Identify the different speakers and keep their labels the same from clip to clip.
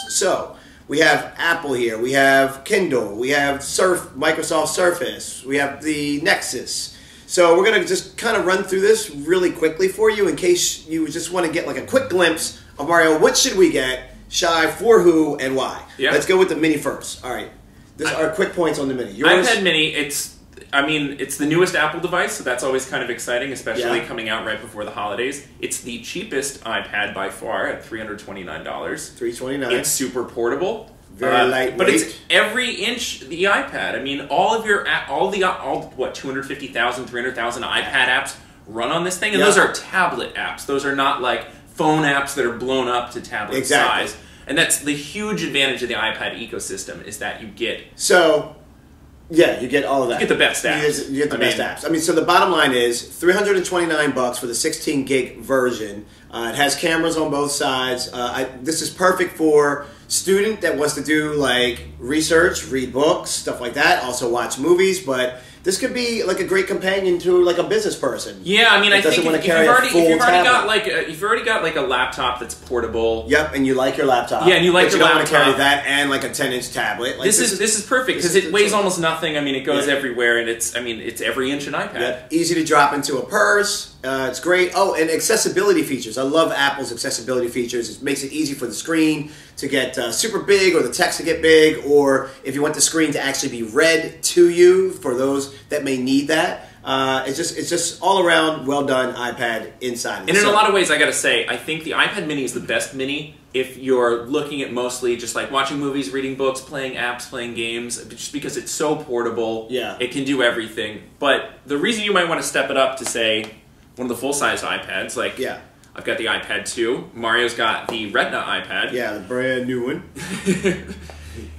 Speaker 1: So we have Apple here, we have Kindle, we have Microsoft Surface, we have the Nexus. So we're going to just kind of run through this really quickly for you in case you just want to get like a quick glimpse of Mario. What should we get? Shy, for who, and why? Yeah. Let's go with the Mini first. All right. These are quick points on the Mini. Yours?
Speaker 2: iPad Mini, it's the newest Apple device, so that's always kind of exciting, especially coming out right before the holidays. It's the cheapest iPad by far at $329.
Speaker 1: $329.
Speaker 2: It's super portable.
Speaker 1: Very lightweight.
Speaker 2: But it's every inch the iPad. I mean, all 250,000, 300,000 iPad apps run on this thing, and those are tablet apps. Those are not like phone apps that are blown up to tablet size. And that's the huge advantage of the iPad ecosystem, is that you get...
Speaker 1: So, yeah, you get all of that.
Speaker 2: You get the best apps.
Speaker 1: You get the best apps. I mean, so the bottom line is $329 for the 16 gig version. It has cameras on both sides. This is perfect for student that wants to do like research, read books, stuff like that. Also watch movies, but this could be like a great companion to like a business person.
Speaker 2: Yeah, I mean, I think if you've already got like a laptop that's portable.
Speaker 1: Yep, and you like your laptop.
Speaker 2: Yeah, and you like your laptop.
Speaker 1: But you don't want to carry that and like a 10-inch tablet. Like,
Speaker 2: this is perfect because it weighs almost nothing. I mean, it goes everywhere, and it's every inch an iPad.
Speaker 1: Yep. Easy to drop into a purse. It's great. Oh, and accessibility features. I love Apple's accessibility features. It makes it easy for the screen to get super big, or the text to get big, or if you want the screen to actually be read to you for those that may need that. It's just all around well done iPad inside.
Speaker 2: And in a lot of ways, I got to say, I think the iPad Mini is the best Mini if you're looking at mostly just like watching movies, reading books, playing apps, playing games, just because it's so portable.
Speaker 1: Yeah.
Speaker 2: It can do everything. But the reason you might want to step it up to, say, one of the full-size iPads, like I've got the iPad 2, Mario's got the Retina iPad.
Speaker 1: Yeah, the brand new one.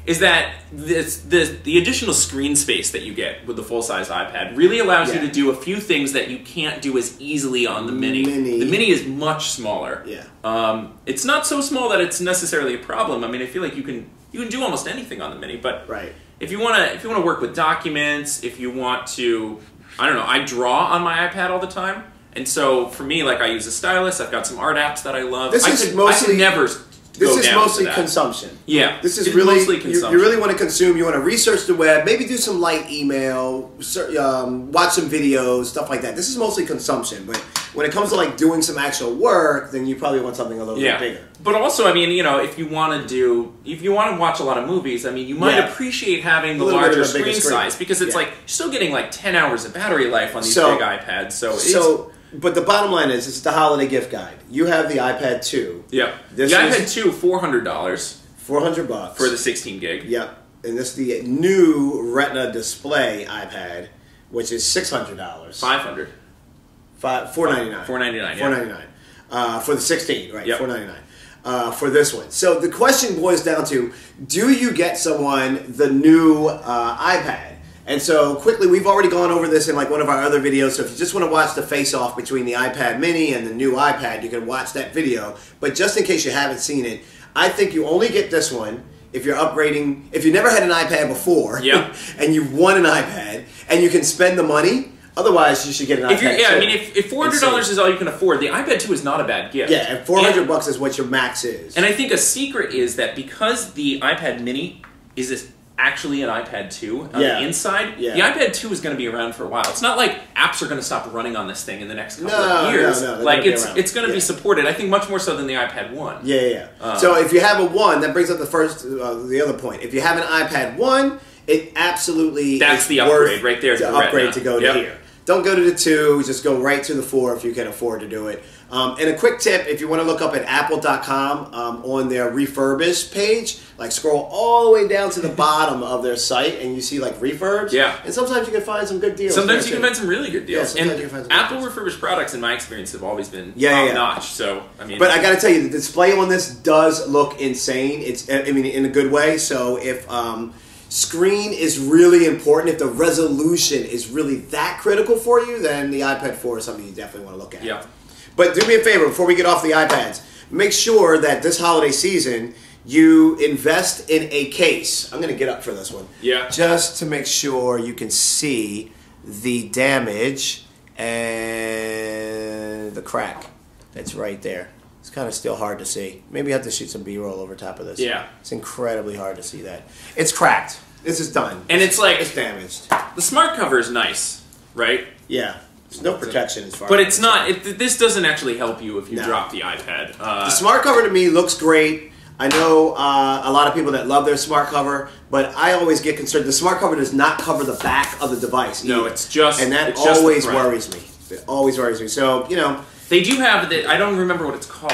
Speaker 2: Is that the additional screen space that you get with the full-size iPad really allows you to do a few things that you can't do as easily on the Mini. The Mini is much smaller.
Speaker 1: Yeah.
Speaker 2: It's not so small that it's necessarily a problem. I mean, I feel like you can do almost anything on the Mini, but if you want to work with documents, if you want to, I don't know, I draw on my iPad all the time. And so, for me, like, I use a stylus. I've got some art apps that I love.
Speaker 1: This is mostly consumption.
Speaker 2: Yeah,
Speaker 1: this is really mostly consumption. You really want to consume. You want to research the web. Maybe do some light email. Watch some videos, stuff like that. This is mostly consumption. But when it comes to like doing some actual work, then you probably want something a little bit bigger.
Speaker 2: But also, I mean, you know, if you want to watch a lot of movies, I mean, you might appreciate having the larger screen size, because it's like you're still getting like 10 hours of battery life on these big iPads. But the bottom line is, it's the holiday gift guide. You have the iPad 2. Yeah. The iPad 2, $400.
Speaker 1: $400
Speaker 2: for the 16 gig.
Speaker 1: Yep. And this is the new Retina display iPad, which is $600.
Speaker 2: $500.
Speaker 1: $499.
Speaker 2: $499.
Speaker 1: $499. For the 16, right?
Speaker 2: Yep.
Speaker 1: $499. For this one. So the question boils down to, do you get someone the new iPad? And so, quickly, we've already gone over this in like one of our other videos, so if you just want to watch the face-off between the iPad Mini and the new iPad, you can watch that video. But just in case you haven't seen it, I think you only get this one if you're upgrading, if you never had an iPad before, and you want an iPad, and you can spend the money. Otherwise, you should get an iPad 2.
Speaker 2: I mean, if $400 is all you can afford, the iPad 2 is not a bad gift.
Speaker 1: Yeah, and $400 is what your max is.
Speaker 2: And I think a secret is that because the iPad Mini is actually an iPad 2 on the inside, the iPad 2 is going to be around for a while. It's not like apps are going to stop running on this thing in the next couple of years.
Speaker 1: No,
Speaker 2: like it's going to be supported, I think, much more so than the iPad 1.
Speaker 1: So if you have a 1, that brings up the other point. If you have an iPad 1, it absolutely
Speaker 2: that's the upgrade right there.
Speaker 1: The upgrade to go to here. Don't go to the 2, just go right to the 4 if you can afford to do it. And a quick tip, if you want to look up at apple.com on their refurbished page, like scroll all the way down to the bottom of their site and you see like refurbs.
Speaker 2: Yeah.
Speaker 1: And sometimes you can find some good deals.
Speaker 2: Sometimes you can find some really good deals.
Speaker 1: Yeah,
Speaker 2: and Apple refurbished products, in my experience, have always been top-notch. So, I mean,
Speaker 1: but I got to tell you, the display on this does look insane. I mean, in a good way. So if screen is really important, if the resolution is really that critical for you, then the iPad 4 is something you definitely want to look at.
Speaker 2: Yeah.
Speaker 1: But do me a favor, before we get off the iPads, make sure that this holiday season you invest in a case. I'm going to get up for this one.
Speaker 2: Yeah.
Speaker 1: Just to make sure you can see the damage and the crack that's right there. It's kind of still hard to see. Maybe I have to shoot some B-roll over top of this.
Speaker 2: Yeah.
Speaker 1: It's incredibly hard to see that. It's cracked. This is done.
Speaker 2: And it's like...
Speaker 1: It's damaged.
Speaker 2: The smart cover is nice, right?
Speaker 1: Yeah. There's no protection as far as...
Speaker 2: But it's not... this doesn't actually help you if you drop the iPad.
Speaker 1: The smart cover to me looks great. I know a lot of people that love their smart cover, but I always get concerned. The smart cover does not cover the back of the device either.
Speaker 2: No, it's just...
Speaker 1: And that always worries me. It always worries me. So, you know...
Speaker 2: They do have the... I don't remember what it's called.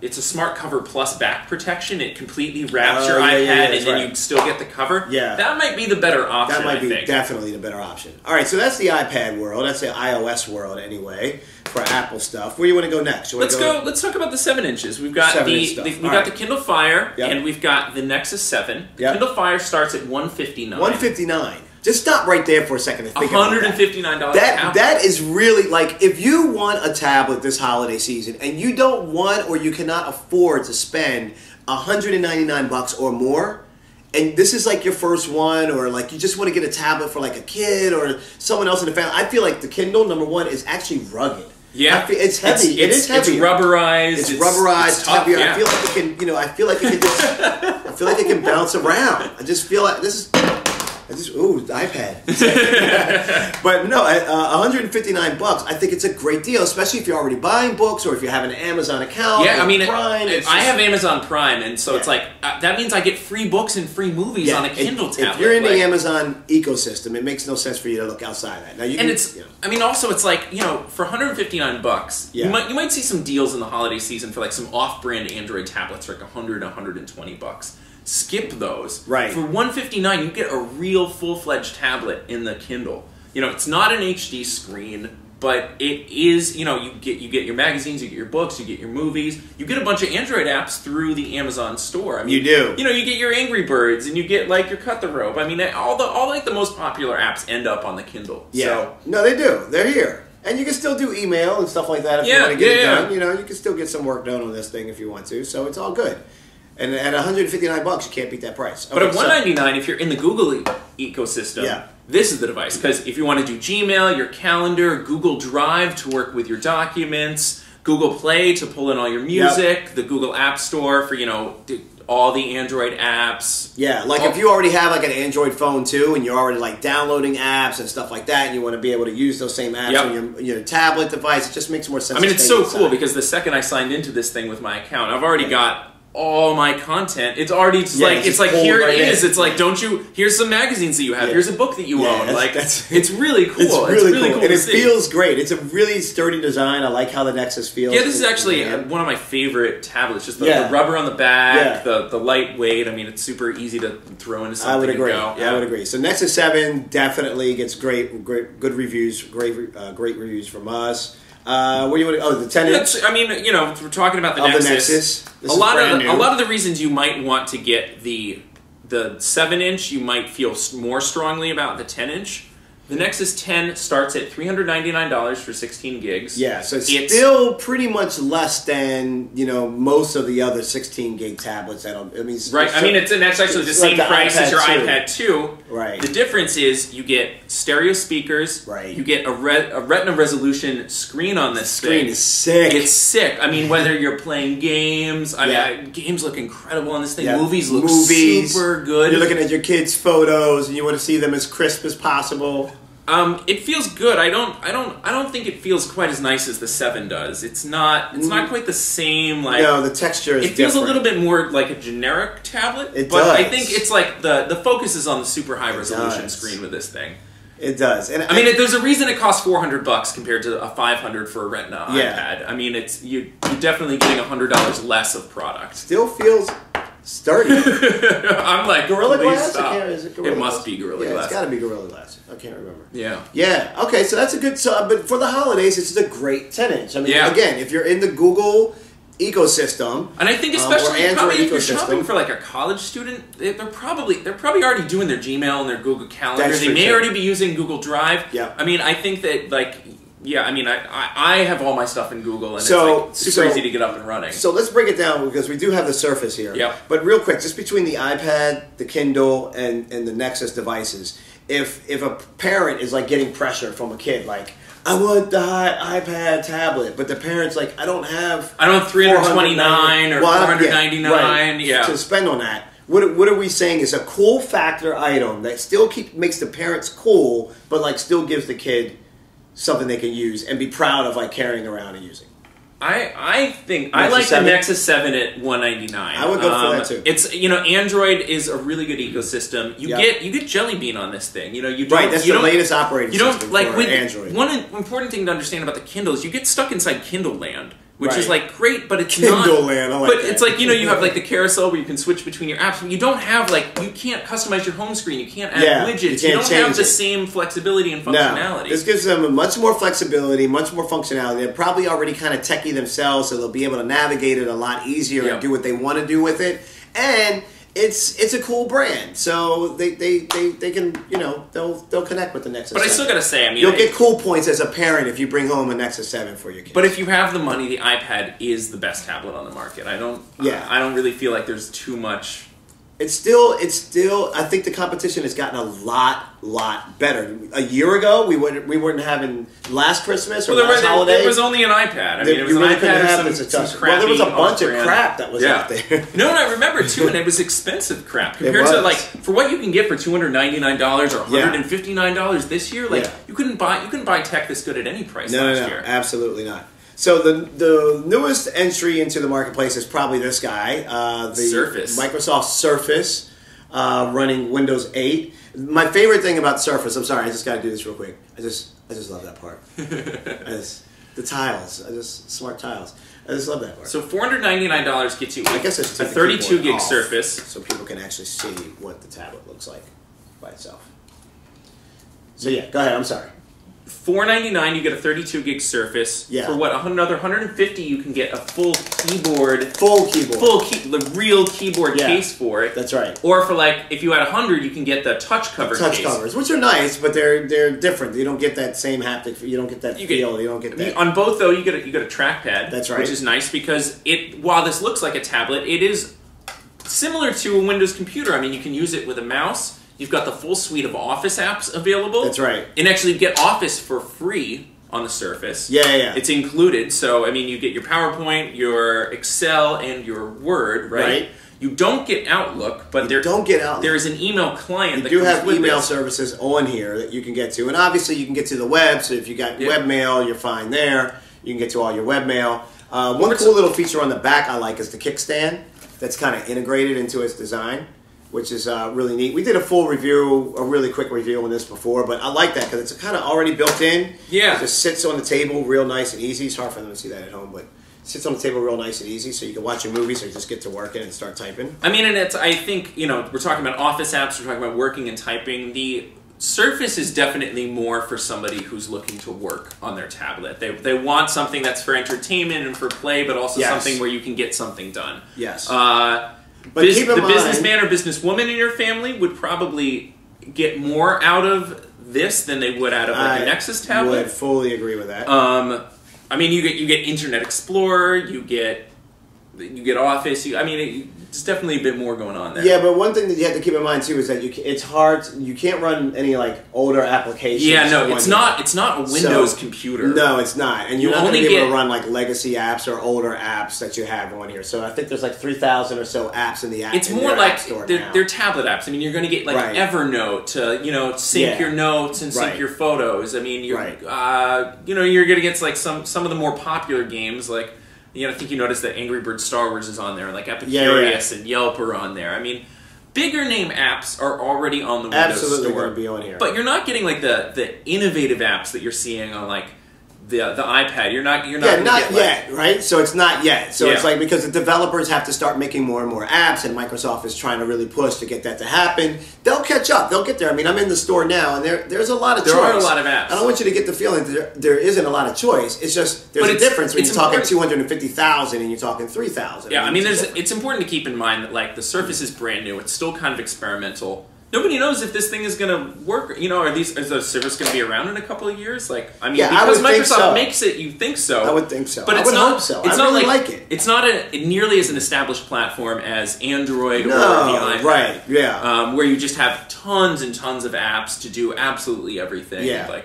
Speaker 2: It's a smart cover plus back protection. It completely wraps your iPad, and then you still get the cover.
Speaker 1: Yeah.
Speaker 2: That might be the better option,
Speaker 1: That might be definitely the better option. All right, so that's the iPad world. That's the iOS world anyway for Apple stuff. Where do you want to go next?
Speaker 2: Let's talk about the 7 inches. We've got we've got the Kindle Fire, and we've got the Nexus 7. The Kindle Fire starts at $159.
Speaker 1: $159. Just stop right there for a second and think about that.
Speaker 2: $159.
Speaker 1: That is really, like, if you want a tablet this holiday season and you don't want or you cannot afford to spend $199 or more, and this is like your first one, or like you just want to get a tablet for like a kid or someone else in the family, I feel like the Kindle, number one, is actually rugged.
Speaker 2: Yeah,
Speaker 1: it's heavy. It's heavy.
Speaker 2: It's rubberized.
Speaker 1: It's rubberized.
Speaker 2: It's tough,
Speaker 1: I feel like it can. You know, I feel like it can just. I feel like it can bounce around. I just feel like this is. Ooh, iPad. But no, at $159, I think it's a great deal, especially if you're already buying books or if you have an Amazon account.
Speaker 2: Yeah, I mean,
Speaker 1: Prime,
Speaker 2: I have Amazon Prime, and so it's like, that means I get free books and free movies on a Kindle tablet.
Speaker 1: If you're in the Amazon ecosystem, it makes no sense for you to look outside that. Now,
Speaker 2: I mean, also, it's like, you know, for $159, you might see some deals in the holiday season for like some off-brand Android tablets for like $100, $120. Skip those.
Speaker 1: Right.
Speaker 2: For $159, you get a real full-fledged tablet in the Kindle. You know, it's not an HD screen, but it is, you know, you get your magazines, you get your books, you get your movies, you get a bunch of Android apps through the Amazon store. I mean,
Speaker 1: you do.
Speaker 2: You know, you get your Angry Birds and you get like your Cut the Rope. I mean, all like the most popular apps end up on the Kindle.
Speaker 1: Yeah.
Speaker 2: So,
Speaker 1: no, they do. They're here. And you can still do email and stuff like that if you want to get it done. You know, you can still get some work done on this thing if you want to. So it's all good. And at $159, you can't beat that price. Okay,
Speaker 2: but at $199, if you're in the Google ecosystem, this is the device. Because if you want to do Gmail, your calendar, Google Drive to work with your documents, Google Play to pull in all your music, the Google App Store for, you know, all the Android apps.
Speaker 1: Yeah, like if you already have like an Android phone too, and you're already like downloading apps and stuff like that, and you want to be able to use those same apps on your tablet device, it just makes more sense.
Speaker 2: I mean, it's so cool because the second I signed into this thing with my account, I've already got all my content. It's already just it's like here it is. It's like, don't you? Here's some magazines that you have. Here's a book that you own. Like it's really cool.
Speaker 1: It's really cool, and it feels great. It's a really sturdy design. I like how the Nexus feels.
Speaker 2: Yeah, this is actually one of my favorite tablets. Just the rubber on the back, the lightweight. I mean, it's super easy to throw into something.
Speaker 1: I would agree.
Speaker 2: And go.
Speaker 1: I would agree. So Nexus 7 definitely gets good reviews. Great reviews from us. What do you want to? Oh, the 10-inch.
Speaker 2: I mean, you know, we're talking about the Nexus. A lot of the reasons you might want to get the 7-inch, you might feel more strongly about the 10-inch. The Nexus 10 starts at $399 for 16 gigs.
Speaker 1: Yeah, so it's still pretty much less than, you know, most of the other 16 gig tablets. That's actually the same price as your iPad 2. Right.
Speaker 2: The difference is you get stereo speakers.
Speaker 1: Right.
Speaker 2: You get a Retina resolution screen on this thing.
Speaker 1: The screen is sick.
Speaker 2: It's sick. I mean, whether you're playing games, games look incredible on this thing. Yeah. Movies look super good.
Speaker 1: You're looking at your kids' photos and you want to see them as crisp as possible.
Speaker 2: It feels good. I don't think it feels quite as nice as the 7 does. It's not quite the same. Like,
Speaker 1: no, the texture is
Speaker 2: It feels
Speaker 1: different.
Speaker 2: a little bit more like a generic tablet.
Speaker 1: It
Speaker 2: but
Speaker 1: does.
Speaker 2: I think it's like the focus is on the super high resolution screen with this thing.
Speaker 1: It does. And
Speaker 2: I mean, there's a reason it costs $400 compared to a $500 for a Retina iPad. I mean, you're definitely getting $100 less of product.
Speaker 1: Still feels sturdy.
Speaker 2: I'm like,
Speaker 1: Gorilla Glass?
Speaker 2: Stop.
Speaker 1: Is it Gorilla
Speaker 2: It must
Speaker 1: Glass?
Speaker 2: be Gorilla Glass.
Speaker 1: It's got to be Gorilla Glass. I can't remember.
Speaker 2: Yeah.
Speaker 1: Yeah. Okay, so that's a good... but for the holidays, it's a great 10-inch. I mean, again, if you're in the Google ecosystem...
Speaker 2: And I think especially if you're shopping for like a college student, they're probably already doing their Gmail and their Google Calendar. They may already be using Google Drive.
Speaker 1: Yeah.
Speaker 2: I mean, I think that I have all my stuff in Google, and it's like super easy to get up and running.
Speaker 1: So let's break it down because we do have the Surface here.
Speaker 2: Yeah.
Speaker 1: But real quick, just between the iPad, the Kindle, and the Nexus devices, if a parent is like getting pressure from a kid, like, I want the iPad tablet, but the parents like, I don't have
Speaker 2: $329 or $499
Speaker 1: to spend on that. What are we saying is a cool factor item that still makes the parents cool, but like still gives the kid something they can use and be proud of, like carrying around and using.
Speaker 2: I think I like the Nexus 7 at $199.
Speaker 1: I would go for that too.
Speaker 2: It's Android is a really good ecosystem. You get Jelly Bean on this thing. You don't,
Speaker 1: right. That's the latest operating system for Android.
Speaker 2: One important thing to understand about the Kindle is you get stuck inside Kindle land. Which is like great, but it's
Speaker 1: Kindle
Speaker 2: not.
Speaker 1: Land, I like
Speaker 2: but
Speaker 1: that.
Speaker 2: It's like you have like the carousel where you can switch between your apps. You don't have you can't customize your home screen. You can't add widgets. You don't have the same flexibility and functionality.
Speaker 1: No, this gives them much more flexibility, much more functionality. They're probably already kind of techie themselves, so they'll be able to navigate it a lot easier and do what they want to do with it. And it's a cool brand, so they can they'll connect with the Nexus 7.
Speaker 2: But I still gotta say,
Speaker 1: you'll get cool points as a parent if you bring home a Nexus 7 for your kids.
Speaker 2: But if you have the money, the iPad is the best tablet on the market. I don't really feel like there's too much. It's
Speaker 1: still. I think the competition has gotten a lot better. A year ago, we weren't having last Christmas or last holiday.
Speaker 2: There was only an iPad. I mean, it was an iPad and some crappy.
Speaker 1: Well, there was a bunch of crap that was out there.
Speaker 2: No, and I remember too, and it was expensive crap compared to for what you can get for $299 or $159 this year. You couldn't buy tech this good at any price last year.
Speaker 1: Absolutely not. So the newest entry into the marketplace is probably this guy, the
Speaker 2: Surface.
Speaker 1: Microsoft Surface, running Windows 8. My favorite thing about Surface, I'm sorry, I just got to do this real quick. I just love that part. The tiles, smart tiles. I just love that part.
Speaker 2: So $499 gets you,
Speaker 1: I guess it's
Speaker 2: a 32 gig Surface,
Speaker 1: so people can actually see what the tablet looks like by itself. So yeah, go ahead. I'm sorry.
Speaker 2: $499 you get a 32 gig Surface.
Speaker 1: Yeah.
Speaker 2: For what, another $150 you can get a full keyboard. The real keyboard case for it.
Speaker 1: That's right.
Speaker 2: Or for if you had 100 you can get the touch cover case.
Speaker 1: Touch covers, which are nice, but they're different. You don't get that same haptic. You don't get that feel. You don't get that.
Speaker 2: On both though, you get a trackpad.
Speaker 1: That's right.
Speaker 2: Which is nice because while this looks like a tablet, it is similar to a Windows computer. I mean, you can use it with a mouse. You've got the full suite of Office apps available.
Speaker 1: That's right.
Speaker 2: And actually get Office for free on the Surface.
Speaker 1: Yeah.
Speaker 2: It's included. So, I mean, you get your PowerPoint, your Excel, and your Word, right? You don't get Outlook, but there is an email client that
Speaker 1: you do have email services on here that you can get to. And obviously, you can get to the web. So if you got webmail, you're fine there. You can get to all your webmail. One cool little feature on the back I like is the kickstand that's kind of integrated into its design, which is really neat. We did a really quick review on this before, but I like that because it's kind of already built in.
Speaker 2: Yeah.
Speaker 1: It just sits on the table real nice and easy. It's hard for them to see that at home, but it sits on the table real nice and easy, so you can watch your movies or just get to working and start typing.
Speaker 2: I mean, and I think, we're talking about Office apps, we're talking about working and typing. The Surface is definitely more for somebody who's looking to work on their tablet. They want something that's for entertainment and for play, but also something where you can get something done.
Speaker 1: Yes.
Speaker 2: But the businessman or businesswoman in your family would probably get more out of this than they would out of a Nexus tablet.
Speaker 1: I would fully agree with that.
Speaker 2: I mean, you get Internet Explorer, you get Office. It's definitely a bit more going on there.
Speaker 1: Yeah, but one thing that you have to keep in mind too is that it's hard. You can't run any older applications.
Speaker 2: Yeah, no, it's not a Windows computer.
Speaker 1: No, it's not, and you're not going to be able to run legacy apps or older apps that you have on here. So I think there's 3,000 or so apps in the app.
Speaker 2: It's more like they're tablet apps. I mean, you're going to get Evernote to sync your notes and sync your photos. I mean, you're you're going to get some of the more popular games I think you noticed that Angry Birds Star Wars is on there, Epicurious and Yelp are on there. I mean, bigger name apps are already on the Windows
Speaker 1: Store.
Speaker 2: Going
Speaker 1: to be on here.
Speaker 2: But you're not getting the innovative apps that you're seeing on the iPad. You're not
Speaker 1: yet, right? So it's not yet. So it's because the developers have to start making more and more apps, and Microsoft is trying to really push to get that to happen. They'll catch up. They'll get there. I mean, I'm in the store now, and there's a lot of choice.
Speaker 2: There are a lot of apps.
Speaker 1: I don't want you to get the feeling that there isn't a lot of choice. It's just there's a difference when you're talking 250,000 and you're talking 3,000.
Speaker 2: Yeah, I mean, it's important to keep in mind that the Surface is brand new. It's still kind of experimental. Nobody knows if this thing is going to work. Is the Surface going to be around in a couple of years? Because Microsoft makes it, you think so.
Speaker 1: I would think so.
Speaker 2: But
Speaker 1: I would hope so. I really like it.
Speaker 2: It's not nearly as an established platform as Android or the iPad.
Speaker 1: Right, yeah.
Speaker 2: Where you just have tons and tons of apps to do absolutely everything.
Speaker 1: Yeah.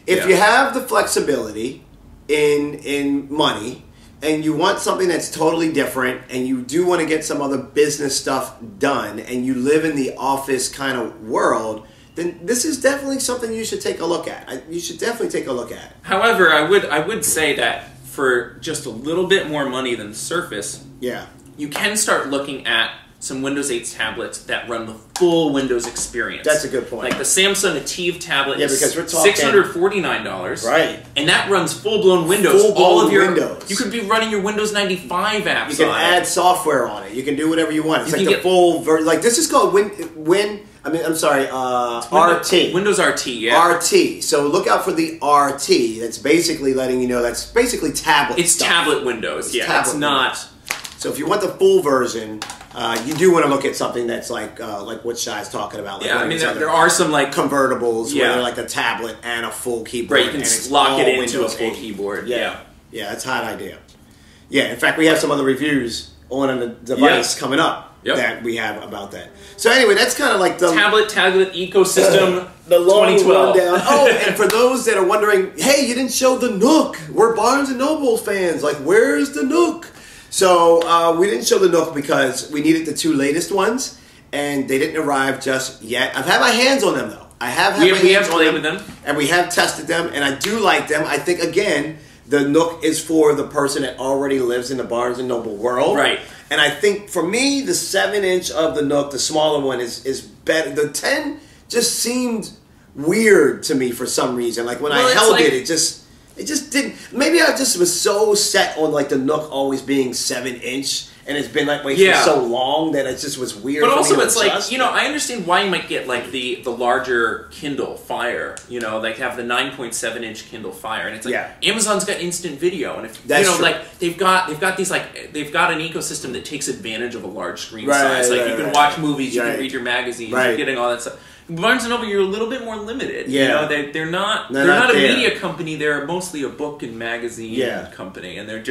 Speaker 1: If you have the flexibility in money, and you want something that's totally different, and you do want to get some other business stuff done, and you live in the office kind of world, then this is definitely something you should take a look at. You should definitely take a look at.
Speaker 2: However, I would say that for just a little bit more money than the Surface, you can start looking at some Windows 8 tablets that run the full Windows experience.
Speaker 1: That's a good point.
Speaker 2: Like the Samsung Ativ tablet is
Speaker 1: because we're talking
Speaker 2: $649.
Speaker 1: Right.
Speaker 2: And that runs full-blown Windows.
Speaker 1: All of your Windows.
Speaker 2: You could be running your Windows 95 apps.
Speaker 1: You can add software on it. You can do whatever you want. It's like the full version. Like this is called RT.
Speaker 2: Windows RT, yeah.
Speaker 1: RT. So look out for the RT. That's basically letting you know that's basically tablet
Speaker 2: It's
Speaker 1: stuff.
Speaker 2: tablet Windows,
Speaker 1: It's
Speaker 2: not...
Speaker 1: So if you want the full version, you do want to look at something that's like what Shai's talking about. Like
Speaker 2: I mean, there are some like
Speaker 1: convertibles where they're like a tablet and a full keyboard.
Speaker 2: Right, you can lock it into a full keyboard. Yeah,
Speaker 1: that's a hot idea. Yeah, in fact, we have some other reviews on the device coming up that we have about that. So anyway, that's kind of like the
Speaker 2: tablet ecosystem.
Speaker 1: The long
Speaker 2: 2012.
Speaker 1: rundown. Oh, and for those that are wondering, hey, you didn't show the Nook. We're Barnes & Noble fans. Like, where's the Nook? So we didn't show the Nook because we needed the 2 latest ones, and they didn't arrive just yet. I've had my hands on them, though. I have had my hands on them, and we have tested them, and I do like them. I think, again, the Nook is for the person that already lives in the Barnes & Noble world.
Speaker 2: Right.
Speaker 1: And I think, for me, the 7-inch of the Nook, the smaller one, is better. The 10 just seemed weird to me for some reason. Like, when I held it just didn't. Maybe I just was so set on like the Nook always being 7-inch, and it's been that way for so long that it just was weird.
Speaker 2: But
Speaker 1: for
Speaker 2: also,
Speaker 1: me to
Speaker 2: it's
Speaker 1: adjust.
Speaker 2: like I understand why you might get like the larger Kindle Fire. Like have the 9.7-inch Kindle Fire, and it's like Amazon's got instant video, and if like they've got these they've got an ecosystem that takes advantage of a large screen size. Like you can watch movies, you can read your magazines, you're getting all that stuff. Barnes & Noble, you're a little bit more limited.
Speaker 1: Yeah.
Speaker 2: They're not a media company. They're mostly a book and magazine company, and they're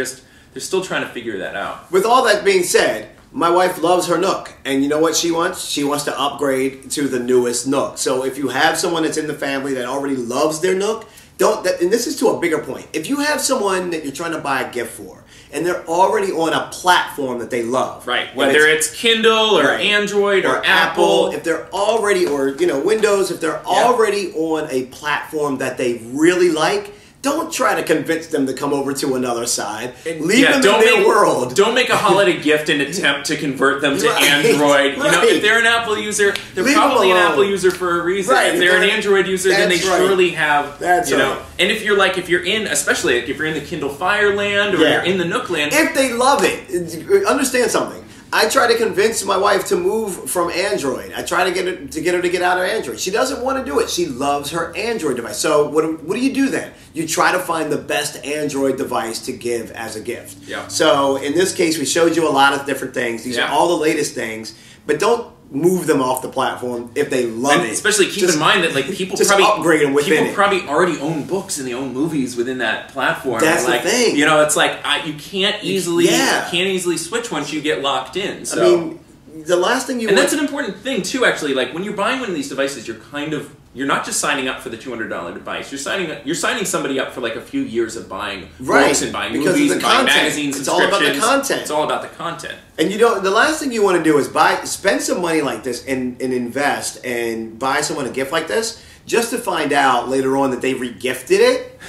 Speaker 2: still trying to figure that out.
Speaker 1: With all that being said, my wife loves her Nook, and you know what she wants? She wants to upgrade to the newest Nook. So if you have someone that's in the family that already loves their Nook, and this is to a bigger point. If you have someone that you're trying to buy a gift for, and they're already on a platform that they love.
Speaker 2: Right. Whether it's Kindle or Android or Apple.
Speaker 1: If they're already, or Windows, if they're already on a platform that they really like, don't try to convince them to come over to another side. Leave them in their world.
Speaker 2: Don't make a holiday gift and attempt to convert them to Android. If they're an Apple user, they're probably an Apple user for a reason. If they're an Android user, then they surely have. And if you're in, especially if you're in the Kindle Fire land or you're in the Nook land,
Speaker 1: if they love it, understand something. I try to convince my wife to move from Android. I try to get her to get out of Android. She doesn't want to do it. She loves her Android device. So what do you do then? You try to find the best Android device to give as a gift.
Speaker 2: Yeah.
Speaker 1: So in this case, we showed you a lot of different things. These are all the latest things, but don't move them off the platform if they love it.
Speaker 2: Especially keep in mind that like people probably upgrade them within people probably already own books and they own movies within that platform.
Speaker 1: That's the thing.
Speaker 2: It's like you can't easily switch once you get locked in. So.
Speaker 1: I mean, the last thing
Speaker 2: that's an important thing too. Actually, like when you're buying one of these devices, you're not just signing up for the $200 device. You're signing somebody up for like a few years of buying books and buying movies and buying magazines.
Speaker 1: It's all about the content.
Speaker 2: It's all about the content.
Speaker 1: And the last thing you want to do is spend some money like this and invest and buy someone a gift like this just to find out later on that they re-gifted it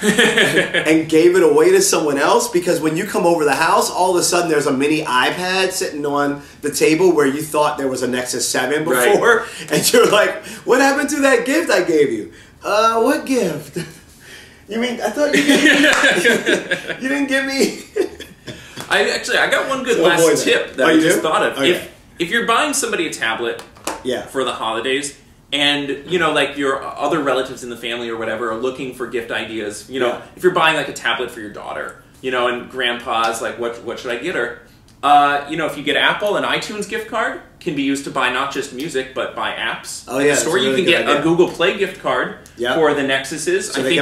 Speaker 1: and gave it away to someone else, because when you come over the house, all of a sudden there's a mini iPad sitting on the table where you thought there was a Nexus 7 before, and you're like, what happened to that gift I gave you? What gift? You mean, I thought you didn't give me...
Speaker 2: I got one good last tip that I just thought of. Okay. If you're buying somebody a tablet for the holidays, and like your other relatives in the family or whatever are looking for gift ideas, if you're buying like a tablet for your daughter, and grandpa's like, what should I get her? If you get Apple, an iTunes gift card can be used to buy not just music but buy apps.
Speaker 1: Oh yeah,
Speaker 2: or you can get a Google Play gift card for the Nexuses.
Speaker 1: So they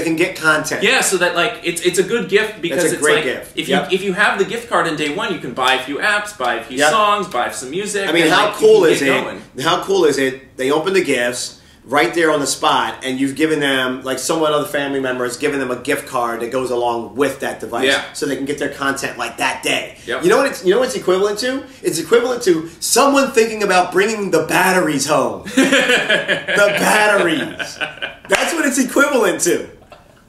Speaker 1: can get content.
Speaker 2: Yeah, so that like it's a good gift because it's
Speaker 1: great
Speaker 2: like
Speaker 1: gift.
Speaker 2: If you have the gift card in day one, you can buy a few apps, buy a few songs, buy some music.
Speaker 1: I mean, how cool is it? How cool is it? They open the gifts. right there on the spot, and you've given them, like someone, other family member has given them a gift card that goes along with that device, so they can get their content like that day.
Speaker 2: Yep.
Speaker 1: You know what it's equivalent to? It's equivalent to someone thinking about bringing the batteries home. The batteries. That's what it's equivalent to.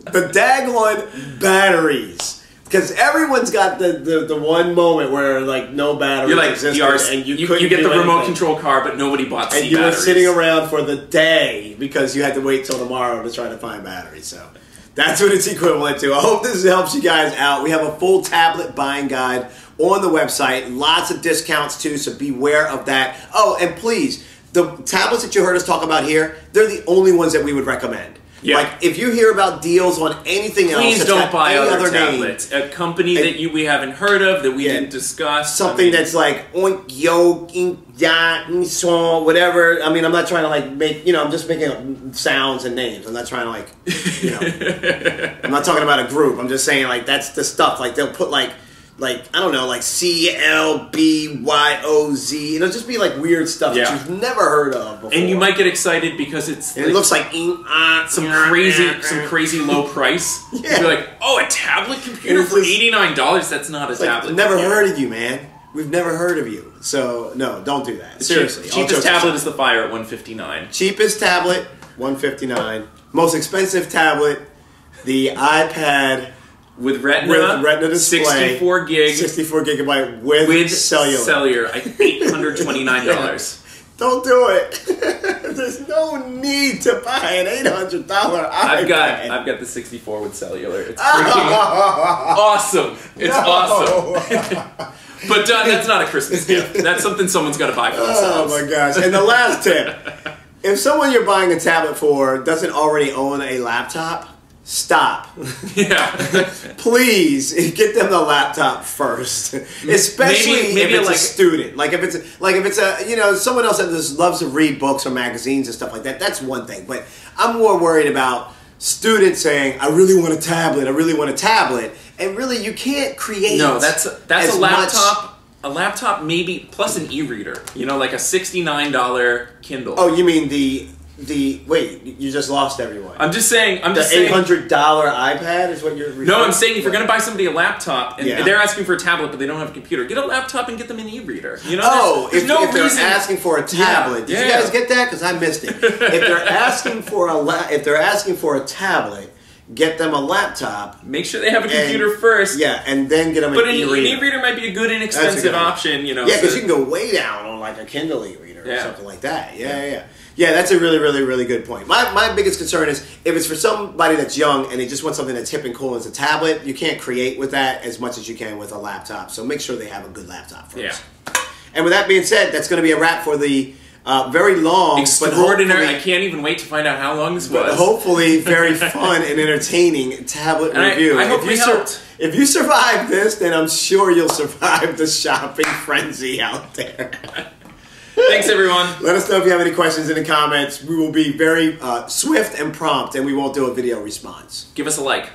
Speaker 1: The daggone batteries. Because everyone's got the one moment where like no battery existed, and you couldn't
Speaker 2: get
Speaker 1: do
Speaker 2: the remote
Speaker 1: anything.
Speaker 2: control car, but nobody bought C
Speaker 1: and you
Speaker 2: batteries.
Speaker 1: were sitting around for the day because you had to wait till tomorrow to try to find batteries. So that's what it's equivalent to. I hope this helps you guys out. We have a full tablet buying guide on the website. Lots of discounts too, so beware of that. Oh, and please, the tablets that you heard us talk about here, they're the only ones that we would recommend.
Speaker 2: Yeah.
Speaker 1: Like, if you hear about deals on anything else,
Speaker 2: please don't buy other
Speaker 1: tablets.
Speaker 2: A company that we haven't heard of, that we didn't discuss.
Speaker 1: Something that's like oink, yo, ya, whatever. I mean, I'm not trying to like make, I'm just making up sounds and names. I'm not trying to like, I'm not talking about a group. I'm just saying like that's the stuff. Like they'll put like I don't know, like CLBYOZ. It'll just be like weird stuff that you've never heard of before.
Speaker 2: And you might get excited because it's
Speaker 1: it looks like
Speaker 2: some crazy low price. You'll be like, oh, a tablet computer for $89? That's not a tablet.
Speaker 1: I've never heard of you, man. We've never heard of you. So no, don't do that. Seriously.
Speaker 2: Cheapest tablet is the Fire at $159.
Speaker 1: Cheapest tablet, $159. Most expensive tablet, the iPad
Speaker 2: with Retina
Speaker 1: display,
Speaker 2: 64
Speaker 1: gigabyte with cellular.
Speaker 2: $829.
Speaker 1: Don't do it. There's no need to buy an $800 iPad.
Speaker 2: I've got the 64 with cellular. It's freaking awesome. It's awesome. But that's not a Christmas gift. That's something someone's got to buy for themselves.
Speaker 1: Oh my gosh. And the last tip. If someone you're buying a tablet for doesn't already own a laptop, stop.
Speaker 2: Yeah.
Speaker 1: Please get them the laptop first, especially maybe if it's a student. Like if it's a someone else that just loves to read books or magazines and stuff like that. That's one thing. But I'm more worried about students saying, "I really want a tablet. I really want a tablet," and really you can't create.
Speaker 2: No, that's a laptop. A laptop maybe plus an e-reader. Like a $69 Kindle.
Speaker 1: Oh, you mean the wait, you just lost everyone.
Speaker 2: I'm just saying.
Speaker 1: The $800 iPad is what you're referring to?
Speaker 2: No, I'm saying if you're going to buy somebody a laptop and they're asking for a tablet but they don't have a computer, get a laptap and get them an e-reader.
Speaker 1: If they're asking for a tablet, did you guys get that? Because I missed it. If they're asking for a tablet, get them a laptop.
Speaker 2: Make sure they have a computer first.
Speaker 1: Yeah, and then get them an e-reader.
Speaker 2: But an e-reader might be a good inexpensive option.
Speaker 1: Yeah, because you can go way down on like a Kindle e-reader or something like that. Yeah, that's a really, really, really good point. My biggest concern is if it's for somebody that's young and they just want something that's hip and cool as a tablet, you can't create with that as much as you can with a laptop. So make sure they have a good laptop first.
Speaker 2: Yeah.
Speaker 1: And with that being said, that's going to be a wrap for the very long,
Speaker 2: extraordinary. I can't even wait to find out how long this was.
Speaker 1: Hopefully, very fun and entertaining tablet review.
Speaker 2: I hope we helped.
Speaker 1: If you survive this, then I'm sure you'll survive the shopping frenzy out there.
Speaker 2: Thanks, everyone.
Speaker 1: Let us know if you have any questions in the comments. We will be very swift and prompt, and we won't do a video response.
Speaker 2: Give us a like.